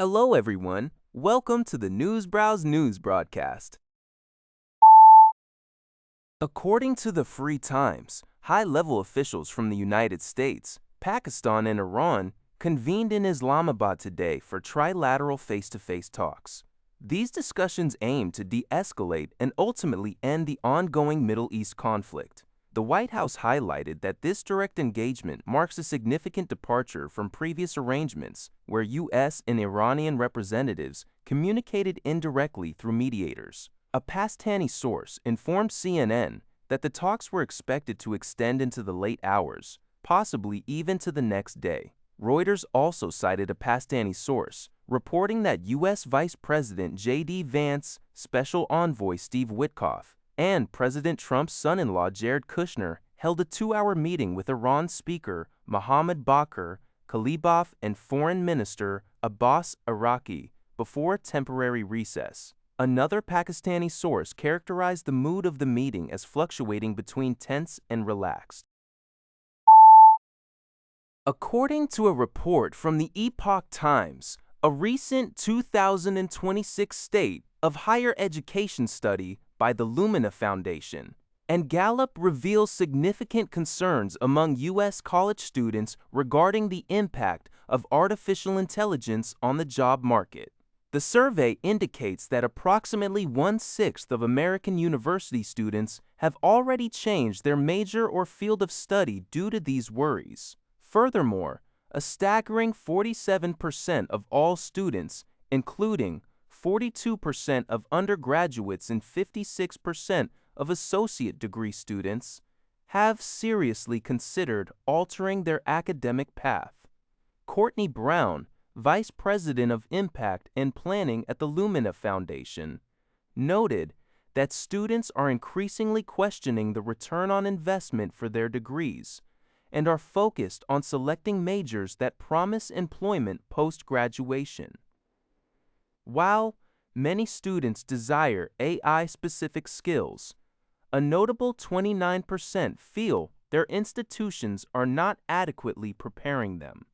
Hello, everyone. Welcome to the Newsbrowse News broadcast. According to the Free Times, high-level officials from the United States, Pakistan, and Iran convened in Islamabad today for trilateral face-to-face talks. These discussions aim to de-escalate and ultimately end the ongoing Middle East conflict. The White House highlighted that this direct engagement marks a significant departure from previous arrangements where U.S. and Iranian representatives communicated indirectly through mediators. A Pakistani source informed CNN that the talks were expected to extend into the late hours, possibly even to the next day. Reuters also cited a Pakistani source, reporting that U.S. Vice President J.D. Vance, Special Envoy Steve Witkoff, and President Trump's son-in-law Jared Kushner held a 2-hour meeting with Iran's Speaker Mohammad Bakr Kalibaf and Foreign Minister Abbas Araqi before a temporary recess. Another Pakistani source characterized the mood of the meeting as fluctuating between tense and relaxed. According to a report from the Epoch Times, a recent 2026 State of Higher Education study by the Lumina Foundation and Gallup reveals significant concerns among U.S. college students regarding the impact of artificial intelligence on the job market. The survey indicates that approximately 1/6 of American university students have already changed their major or field of study due to these worries. Furthermore, a staggering 47% of all students, including 42% of undergraduates and 56% of associate degree students, have seriously considered altering their academic path. Courtney Brown, Vice President of Impact and Planning at the Lumina Foundation, noted that students are increasingly questioning the return on investment for their degrees and are focused on selecting majors that promise employment post-graduation. While many students desire AI-specific skills, a notable 29% feel their institutions are not adequately preparing them.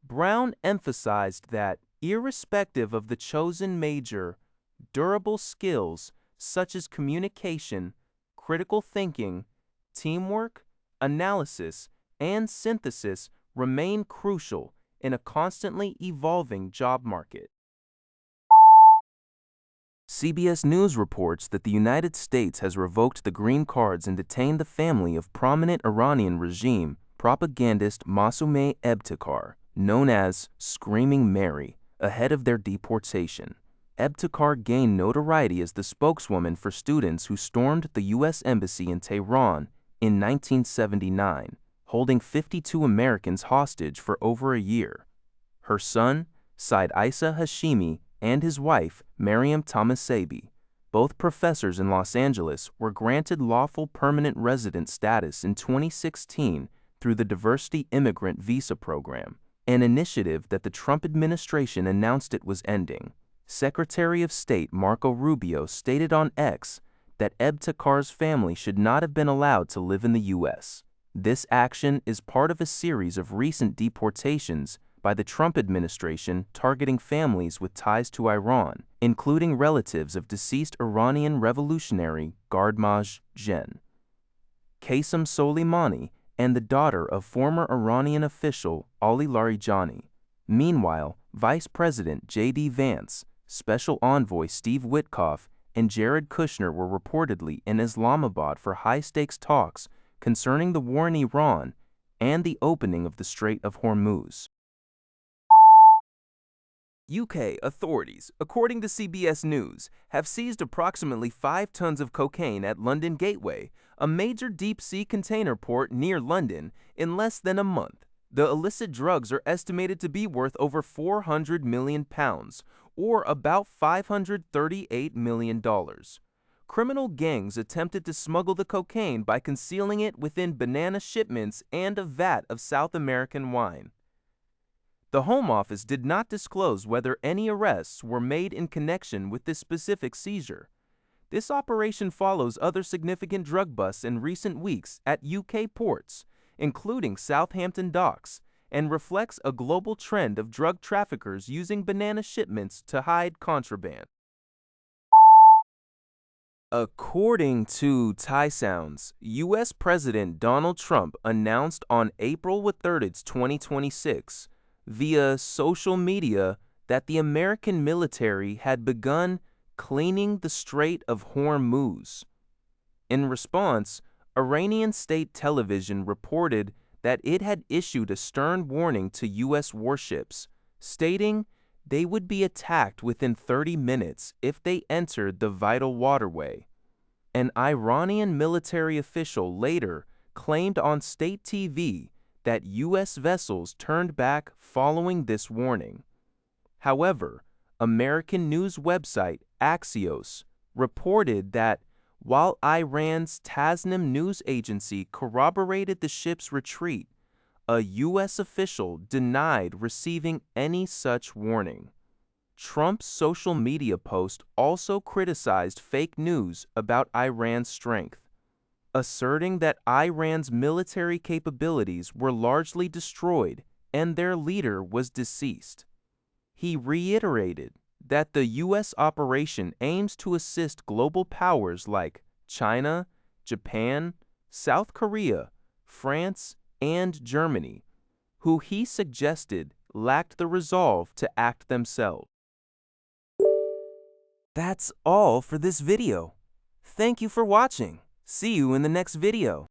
Brown emphasized that, irrespective of the chosen major, durable skills such as communication, critical thinking, teamwork, analysis, and synthesis remain crucial in a constantly evolving job market. CBS News reports that the United States has revoked the green cards and detained the family of prominent Iranian regime propagandist Masoumeh Ebtekar, known as Screaming Mary, ahead of their deportation. Ebtekar gained notoriety as the spokeswoman for students who stormed the U.S. Embassy in Tehran in 1979, holding 52 Americans hostage for over a year. Her son, Said Isa Hashimi, and his wife, Mariam Tamasebi, both professors in Los Angeles, were granted lawful permanent resident status in 2016 through the Diversity Immigrant Visa Program, an initiative that the Trump administration announced it was ending. Secretary of State Marco Rubio stated on X that Ebtekar's family should not have been allowed to live in the U.S. This action is part of a series of recent deportations by the Trump administration targeting families with ties to Iran, including relatives of deceased Iranian revolutionary Gardmaj Jen, Qasem Soleimani, and the daughter of former Iranian official Ali Larijani. Meanwhile, Vice President J.D. Vance, Special Envoy Steve Witkoff, and Jared Kushner were reportedly in Islamabad for high-stakes talks concerning the war in Iran and the opening of the Strait of Hormuz. UK authorities, according to CBS News, have seized approximately 5 tons of cocaine at London Gateway, a major deep-sea container port near London, in less than a month. The illicit drugs are estimated to be worth over £400 million, or about $538 million. Criminal gangs attempted to smuggle the cocaine by concealing it within banana shipments and a vat of South American wine. The Home Office did not disclose whether any arrests were made in connection with this specific seizure. This operation follows other significant drug busts in recent weeks at UK ports, including Southampton Docks and reflects a global trend of drug traffickers using banana shipments to hide contraband. According to Thai Sounds, U.S. President Donald Trump announced on April 3, 2026, via social media that the American military had begun cleaning the Strait of Hormuz. In response, Iranian state television reported that it had issued a stern warning to U.S. warships, stating they would be attacked within 30 minutes if they entered the vital waterway. An Iranian military official later claimed on state TV that U.S. vessels turned back following this warning. However, American news website Axios reported that while Iran's Tasnim news agency corroborated the ship's retreat, a U.S. official denied receiving any such warning. Trump's social media post also criticized fake news about Iran's strength, asserting that Iran's military capabilities were largely destroyed and their leader was deceased. He reiterated that the U.S. operation aims to assist global powers like China, Japan, South Korea, France, and Germany, who he suggested lacked the resolve to act themselves. That's all for this video. Thank you for watching. See you in the next video.